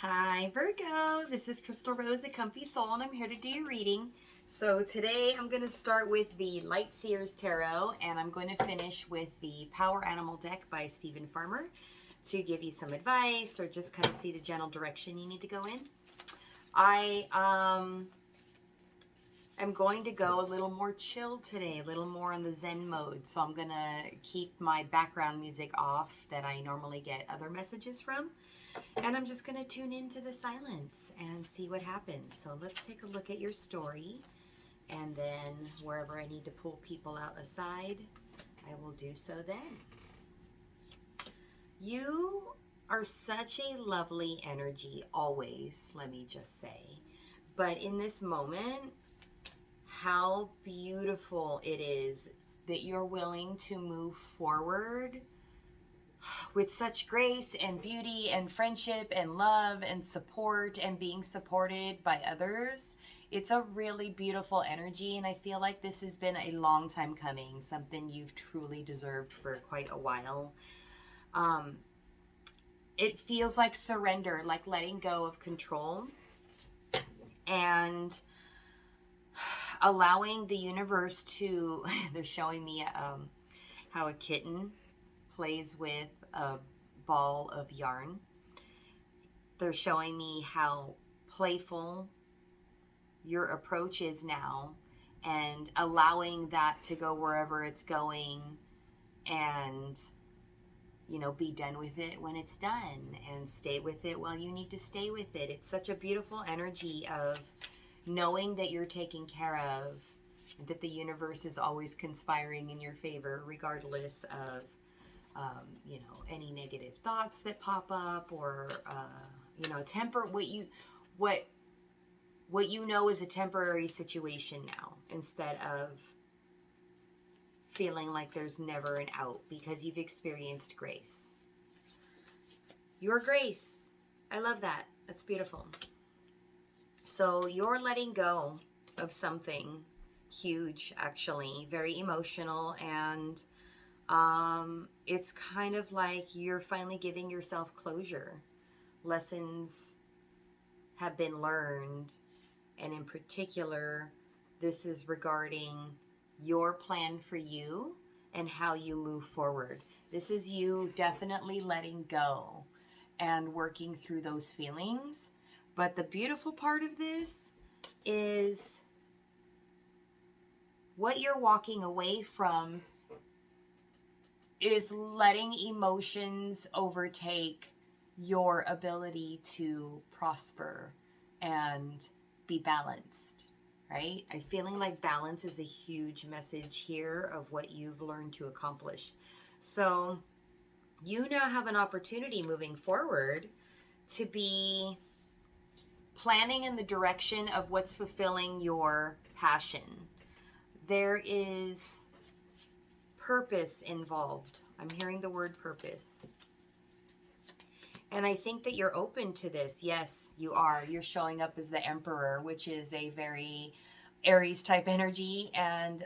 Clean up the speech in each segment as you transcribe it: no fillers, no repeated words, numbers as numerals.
Hi Virgo, this is Crystal Rose at Comfy Soul and I'm here to do your reading. So today I'm going to start with the Light Seers Tarot and I'm going to finish with the Power Animal deck by Stephen Farmer to give you some advice or just kind of see the general direction you need to go in. I am going to go a little more chill today, a little more on the Zen mode. So I'm going to keep my background music off that I normally get other messages from. And I'm just going to tune into the silence and see what happens. So let's take a look at your story. And then wherever I need to pull people out aside, I will do so then. You are such a lovely energy always, let me just say. But in this moment, how beautiful it is that you're willing to move forward with such grace and beauty and friendship and love and support and being supported by others. It's a really beautiful energy, and I feel like this has been a long time coming, something you've truly deserved for quite a while. It feels like surrender, like letting go of control and allowing the universe to, they're showing me how a kitten plays with a ball of yarn. They're showing me how playful your approach is now and allowing that to go wherever it's going and, you know, be done with it when it's done and stay with it while you need to stay with it. It's such a beautiful energy of knowing that you're taken care of, that the universe is always conspiring in your favor regardless of any negative thoughts that pop up or, what you know is a temporary situation now instead of feeling like there's never an out because you've experienced grace. Your grace. I love that. That's beautiful. So you're letting go of something huge, actually, very emotional, and it's kind of like you're finally giving yourself closure. Lessons have been learned, and in particular, this is regarding your plan for you and how you move forward. This is you definitely letting go and working through those feelings. But the beautiful part of this is what you're walking away from is letting emotions overtake your ability to prosper and be balanced, right? I'm feeling like balance is a huge message here of what you've learned to accomplish. So you now have an opportunity moving forward to be planning in the direction of what's fulfilling your passion. There is purpose involved. I'm hearing the word purpose. And I think that you're open to this. Yes, you are. You're showing up as the Emperor, which is a very Aries type energy, and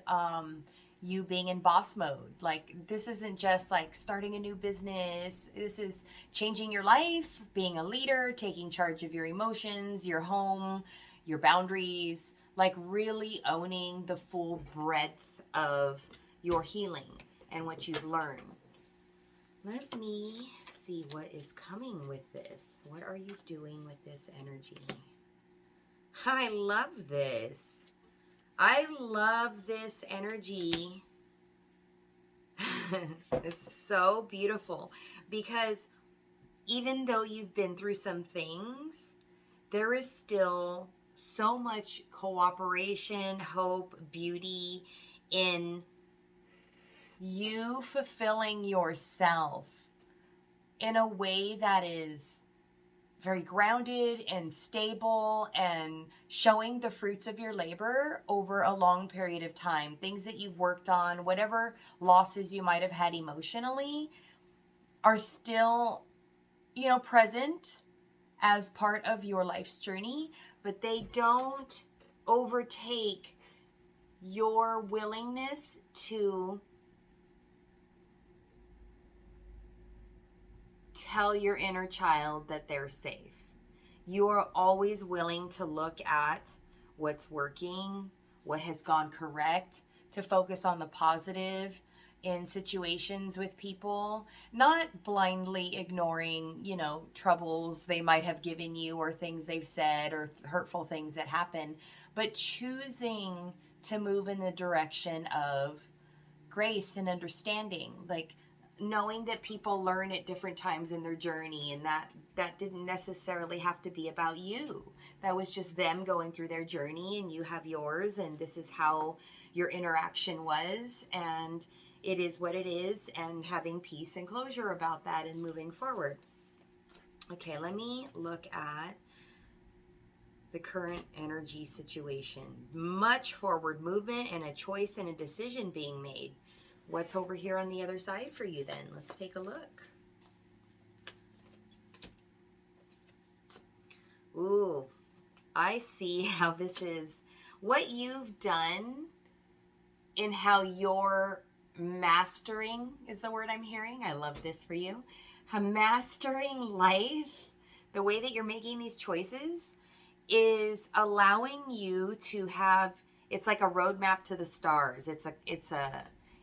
you being in boss mode. Like, this isn't just like starting a new business. This is changing your life, being a leader, taking charge of your emotions, your home, your boundaries, like really owning the full breadth of your healing and what you've learned. Let me see what is coming with this. What are you doing with this energy? I love this. I love this energy. It's so beautiful because even though you've been through some things, there is still so much cooperation, hope, beauty in you fulfilling yourself in a way that is very grounded and stable and showing the fruits of your labor over a long period of time. Things that you've worked on, whatever losses you might have had emotionally, are still, present as part of your life's journey, but they don't overtake your willingness to tell your inner child that they're safe. You are always willing to look at what's working, what has gone correct, to focus on the positive in situations with people, not blindly ignoring, troubles they might have given you or things they've said or hurtful things that happen, but choosing to move in the direction of grace and understanding, like knowing that people learn at different times in their journey, and that didn't necessarily have to be about you. That was just them going through their journey, and you have yours, and this is how your interaction was, and it is what it is, and having peace and closure about that and moving forward. Okay, let me look at the current energy situation. Much forward movement and a choice and a decision being made. What's over here on the other side for you then? Let's take a look. Ooh, I see how this is what you've done in how you're mastering is the word I'm hearing. I love this for you. Mastering life, the way that you're making these choices is allowing you to have, it's like a roadmap to the stars.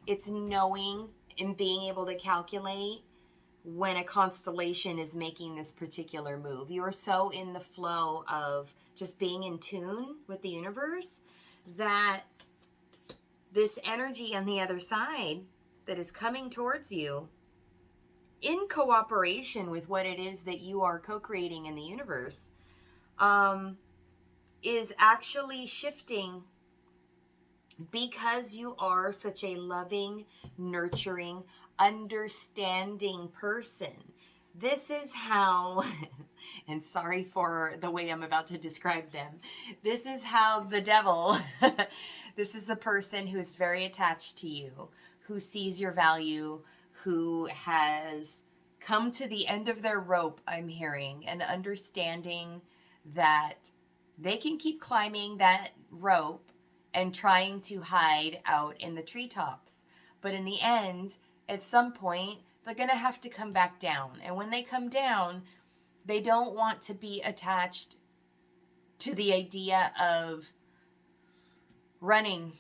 It's knowing and being able to calculate when a constellation is making this particular move. You're so in the flow of just being in tune with the universe that this energy on the other side that is coming towards you in cooperation with what it is that you are co-creating in the universe is actually shifting because you are such a loving, nurturing, understanding person. This is how, and sorry for the way I'm about to describe them, this is how the devil, this is the person who's very attached to you, who sees your value, who has come to the end of their rope, I'm hearing, and understanding that they can keep climbing that rope and trying to hide out in the treetops. But in the end, at some point, they're going to have to come back down. And when they come down, they don't want to be attached to the idea of running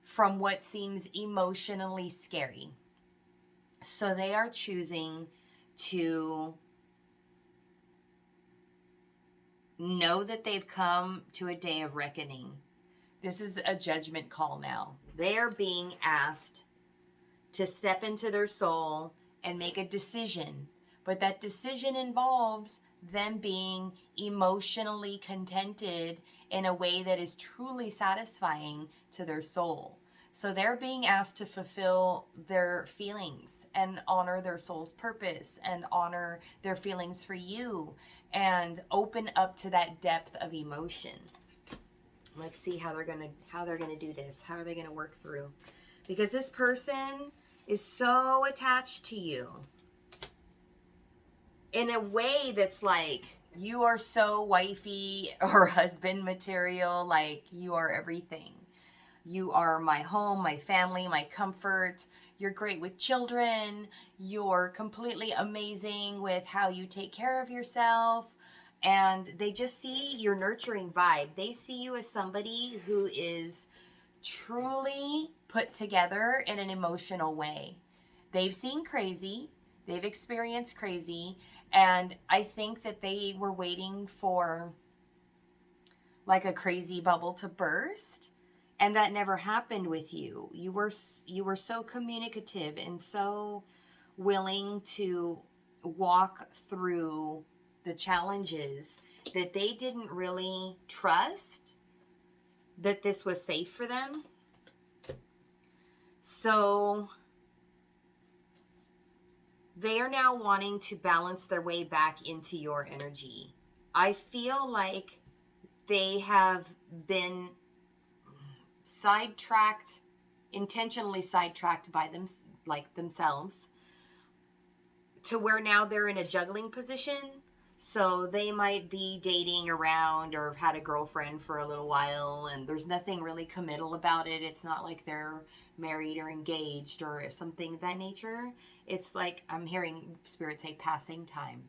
from what seems emotionally scary. So they are choosing to know that they've come to a day of reckoning. This is a judgment call now. They are being asked to step into their soul and make a decision. But that decision involves them being emotionally contented in a way that is truly satisfying to their soul. So they're being asked to fulfill their feelings and honor their soul's purpose and honor their feelings for you and open up to that depth of emotion. Let's see how they're gonna do this. How are they gonna work through? Because this person is so attached to you in a way that's like you are so wifey or husband material, like you are everything. You are my home, my family, my comfort. You're great with children. You're completely amazing with how you take care of yourself. And they just see your nurturing vibe. They see you as somebody who is truly put together in an emotional way. They've seen crazy. They've experienced crazy. And I think that they were waiting for like a crazy bubble to burst. And that never happened with you. You were so communicative and so willing to walk through the challenges that they didn't really trust that this was safe for them. So they are now wanting to balance their way back into your energy. I feel like they have been intentionally sidetracked by themselves to where now they're in a juggling position. So they might be dating around or have had a girlfriend for a little while and there's nothing really committal about it. It's not like they're married or engaged or something of that nature. It's like I'm hearing Spirit say passing time.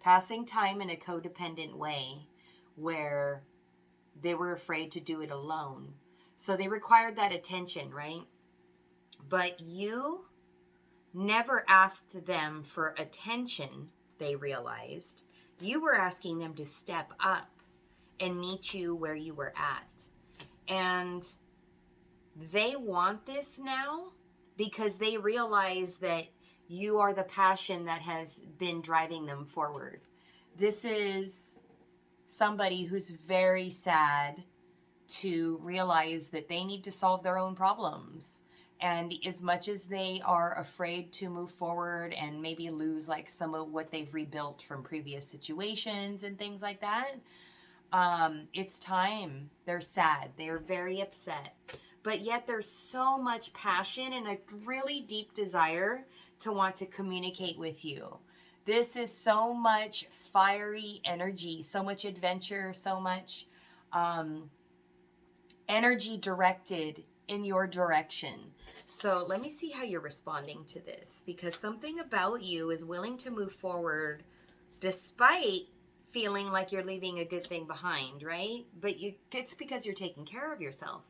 passing time in a codependent way where they were afraid to do it alone. So they required that attention, right? But you never asked them for attention, they realized. You were asking them to step up and meet you where you were at. And they want this now because they realize that you are the passion that has been driving them forward. This is somebody who's very sad to realize that they need to solve their own problems. And as much as they are afraid to move forward and maybe lose like some of what they've rebuilt from previous situations and things like that, it's time. They're sad. They're very upset. But yet there's so much passion and a really deep desire to want to communicate with you. This is so much fiery energy, so much adventure, so much energy directed in your direction. So let me see how you're responding to this, because something about you is willing to move forward despite feeling like you're leaving a good thing behind, right? But it's because you're taking care of yourself.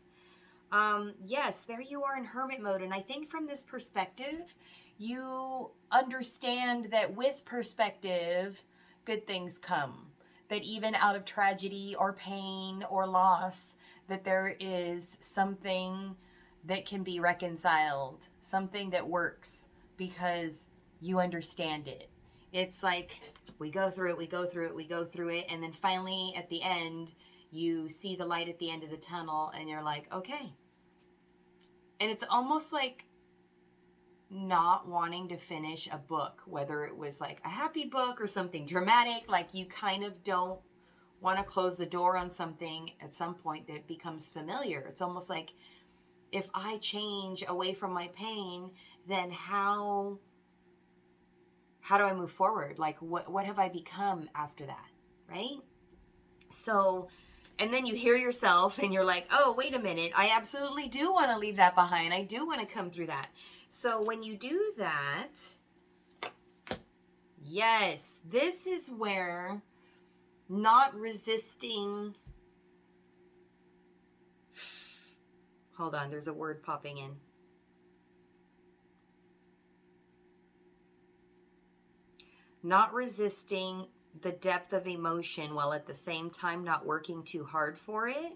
Yes, there you are in hermit mode. And I think from this perspective, you understand that with perspective, good things come. That even out of tragedy or pain or loss, that there is something that can be reconciled, something that works because you understand it. It's like we go through it, and then finally at the end, you see the light at the end of the tunnel and you're like, okay. And it's almost like not wanting to finish a book, whether it was like a happy book or something dramatic, like you kind of don't want to close the door on something at some point that becomes familiar. It's almost like, if I change away from my pain, then how do I move forward? Like what have I become after that, right? So, and then you hear yourself and you're like, oh, wait a minute, I absolutely do want to leave that behind. I do want to come through that. So when you do that, yes, this is where not resisting. Hold on, there's a word popping in. Not resisting the depth of emotion while at the same time not working too hard for it.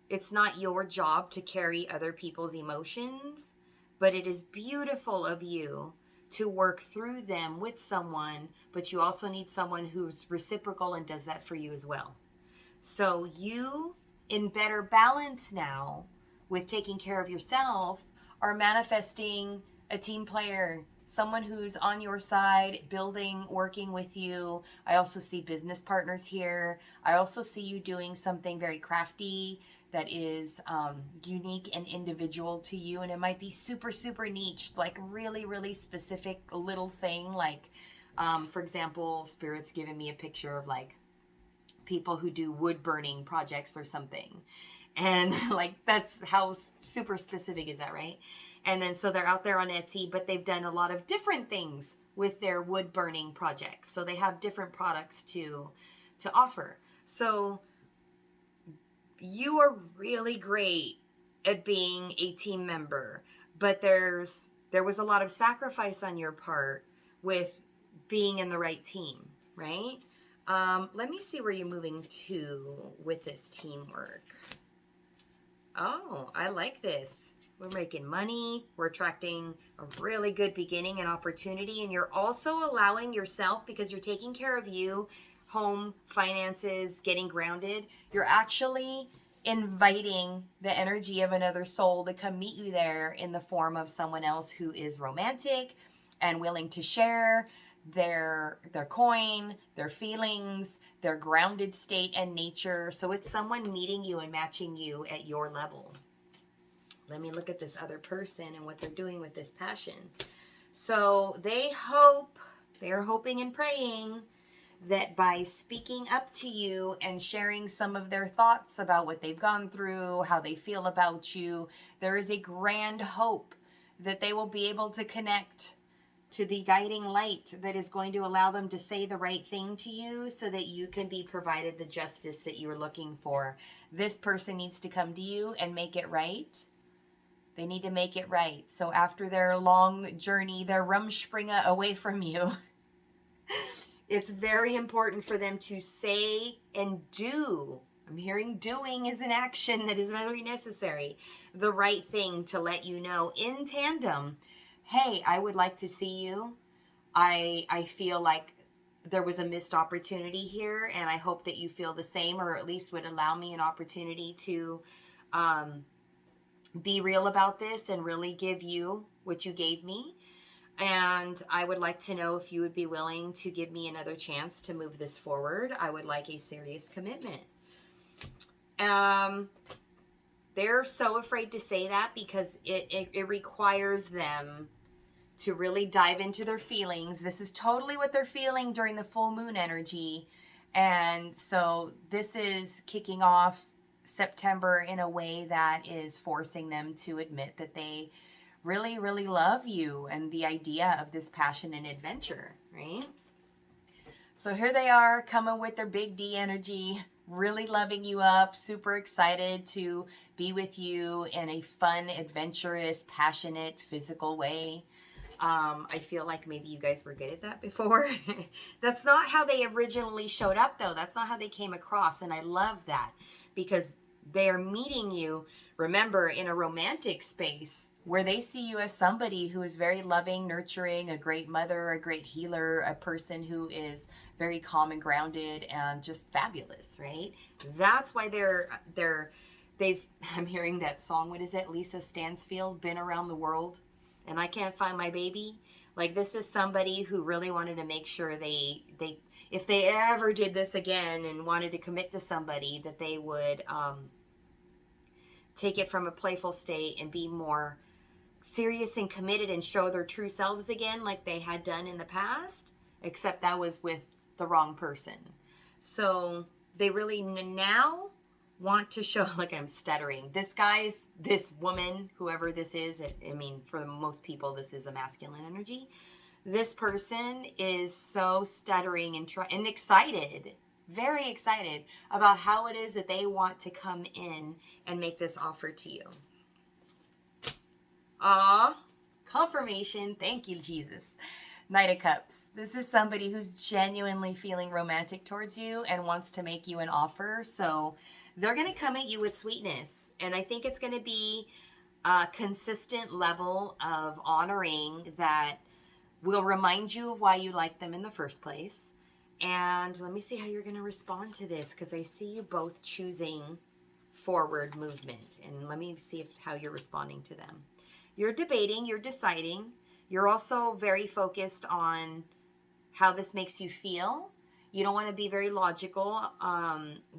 It's not your job to carry other people's emotions, but it is beautiful of you to work through them with someone, but you also need someone who's reciprocal and does that for you as well. So you, in better balance now with taking care of yourself, are manifesting a team player, someone who's on your side, building, working with you. I also see business partners here. I also see you doing something very crafty that is unique and individual to you. And it might be super, super niche, like really, really specific little thing. Like, for example, Spirit's given me a picture of like people who do wood burning projects or something. And like, that's how super specific is that, right? And then so they're out there on Etsy, but they've done a lot of different things with their wood burning projects. So they have different products to offer. So you are really great at being a team member, but there was a lot of sacrifice on your part with being in the right team, right? Let me see where you're moving to with this teamwork. Oh, I like this. We're making money. We're attracting a really good beginning and opportunity. And you're also allowing yourself, because you're taking care of you, home, finances, getting grounded. You're actually inviting the energy of another soul to come meet you there in the form of someone else who is romantic and willing to share their coin, their feelings, their grounded state and nature. So it's someone meeting you and matching you at your level. Let me look at this other person and what they're doing with this passion. So they're hoping and praying that by speaking up to you and sharing some of their thoughts about what they've gone through, how they feel about you, there is a grand hope that they will be able to connect to the guiding light that is going to allow them to say the right thing to you so that you can be provided the justice that you're looking for. This person needs to come to you and make it right. They need to make it right. So after their long journey, their rumspringa away from you, it's very important for them to say and do. I'm hearing doing is an action that is very necessary. The right thing to let you know in tandem, hey, I would like to see you. I feel like there was a missed opportunity here, and I hope that you feel the same, or at least would allow me an opportunity to be real about this and really give you what you gave me. And I would like to know if you would be willing to give me another chance to move this forward. I would like a serious commitment. They're so afraid to say that because it requires them to really dive into their feelings. This is totally what they're feeling during the full moon energy. And so this is kicking off September in a way that is forcing them to admit that they really, really love you and the idea of this passion and adventure, right? So here they are coming with their big D energy, really loving you up, super excited to be with you in a fun, adventurous, passionate, physical way. I feel like maybe you guys were good at that before. That's not how they originally showed up, though. That's not how they came across. And I love that because they are meeting you, remember, in a romantic space where they see you as somebody who is very loving, nurturing, a great mother, a great healer, a person who is very calm and grounded and just fabulous, right? That's why I'm hearing that song, what is it? Lisa Stansfield, Been Around the World, and I Can't Find My Baby. Like, this is somebody who really wanted to make sure they if they ever did this again and wanted to commit to somebody, that they would take it from a playful state and be more serious and committed and show their true selves again like they had done in the past, except that was with the wrong person. So they really now want to show, like, I'm stuttering. This woman, whoever this is, I mean, for most people, this is a masculine energy. This person is so stuttering and excited, very excited about how it is that they want to come in and make this offer to you. Confirmation. Thank you, Jesus. Knight of Cups. This is somebody who's genuinely feeling romantic towards you and wants to make you an offer. So they're going to come at you with sweetness. And I think it's going to be a consistent level of honoring that will remind you of why you like them in the first place. And let me see how you're going to respond to this, because I see you both choosing forward movement. And let me see how you're responding to them. You're debating, you're deciding. You're also very focused on how this makes you feel. You don't want to be very logical.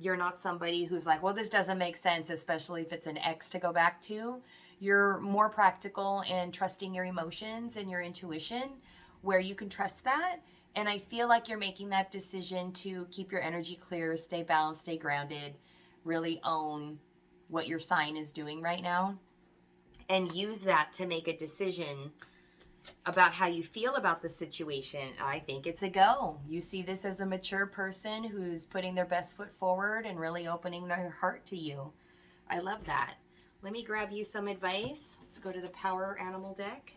You're not somebody who's like, well, this doesn't make sense, especially if it's an ex to go back to. You're more practical and trusting your emotions and your intuition, where you can trust that. And I feel like you're making that decision to keep your energy clear, stay balanced, stay grounded, really own what your sign is doing right now, and use that to make a decision about how you feel about the situation. I think it's a go. You see this as a mature person who's putting their best foot forward and really opening their heart to you. I love that. Let me grab you some advice. Let's go to the Power Animal deck.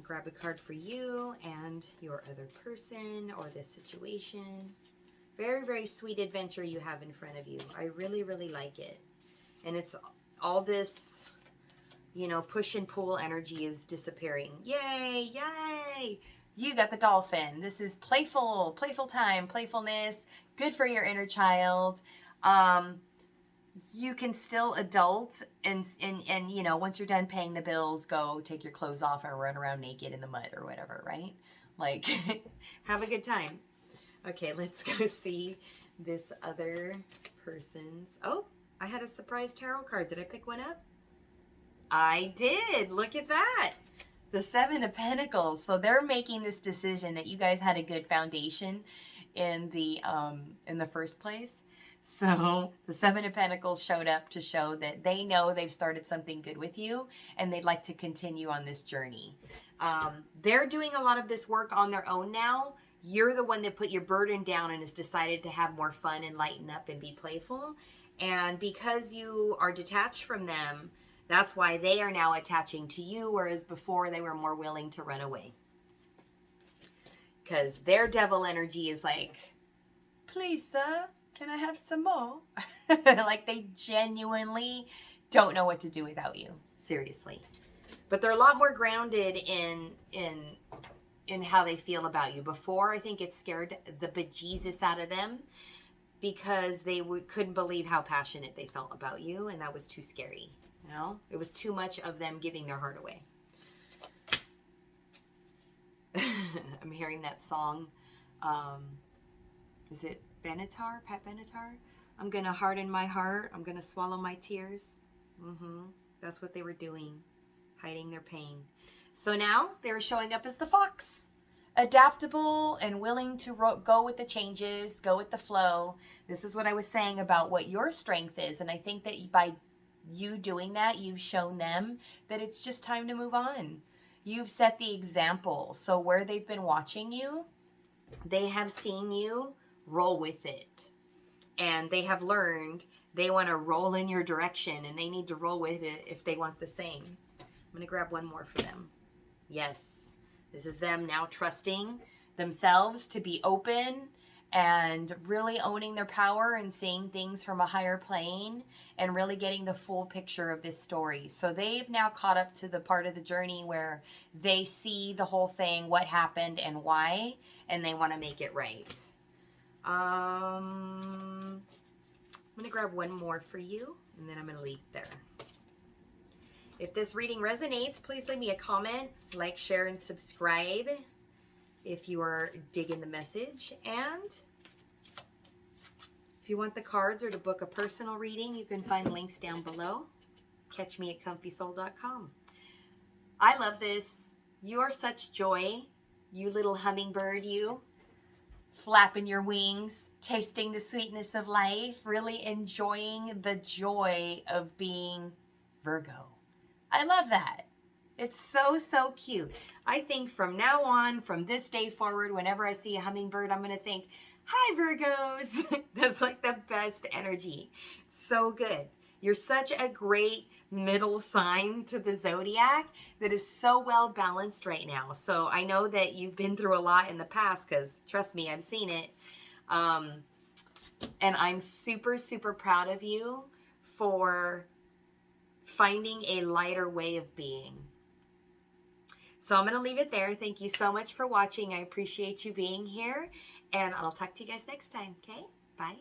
Grab a card for you and your other person or this situation. Very, very sweet adventure you have in front of you. I really, really like it. And it's all this, push and pull energy is disappearing. Yay, yay. You got the dolphin. This is playful time, playfulness, good for your inner child. You can still adult and once you're done paying the bills, go take your clothes off and run around naked in the mud or whatever, right? Like, have a good time. Okay, let's go see this other person's. Oh, I had a surprise tarot card. Did I pick one up? I did. Look at that. The Seven of Pentacles. So they're making this decision that you guys had a good foundation in the first place. So the Seven of Pentacles showed up to show that they know they've started something good with you and they'd like to continue on this journey. They're doing a lot of this work on their own now. You're the one that put your burden down and has decided to have more fun and lighten up and be playful. And because you are detached from them, that's why they are now attaching to you, whereas before they were more willing to run away. Because their devil energy is like, please, sir, can I have some more? Like they genuinely don't know what to do without you. Seriously. But they're a lot more grounded in how they feel about you. Before, I think it scared the bejesus out of them because they couldn't believe how passionate they felt about you, and that was too scary. You know, it was too much of them giving their heart away. I'm hearing that song. Is it Benatar? Pat Benatar? I'm gonna harden my heart. I'm gonna swallow my tears. That's what they were doing, hiding their pain. So now they're showing up as the fox, adaptable and willing to go with the changes, go with the flow. This is what I was saying about what your strength is. And I think that by you doing that, you've shown them that it's just time to move on. You've set the example. So where they've been watching you, they have seen you roll with it. And they have learned they want to roll in your direction, and they need to roll with it if they want the same. I'm going to grab one more for them. Yes, this is them now trusting themselves to be open and really owning their power and seeing things from a higher plane and really getting the full picture of this story. So they've now caught up to the part of the journey where they see the whole thing, what happened and why, and they want to make it right. I'm going to grab one more for you, and then I'm going to leave there. If this reading resonates, please leave me a comment, like, share, and subscribe if you are digging the message. And if you want the cards or to book a personal reading, you can find links down below. Catch me at comfysoul.com. I love this. You are such joy, you little hummingbird, you. Flapping your wings, tasting the sweetness of life, really enjoying the joy of being Virgo. I love that. It's so, so cute. I think from now on, from this day forward, whenever I see a hummingbird, I'm going to think, hi, Virgos. That's like the best energy. So good. You're such a great middle sign to the zodiac that is so well balanced right now. So I know that you've been through a lot in the past because, trust me, I've seen it. And I'm super, super proud of you for finding a lighter way of being. So I'm going to leave it there. Thank you so much for watching. I appreciate you being here. And I'll talk to you guys next time. Okay? Bye.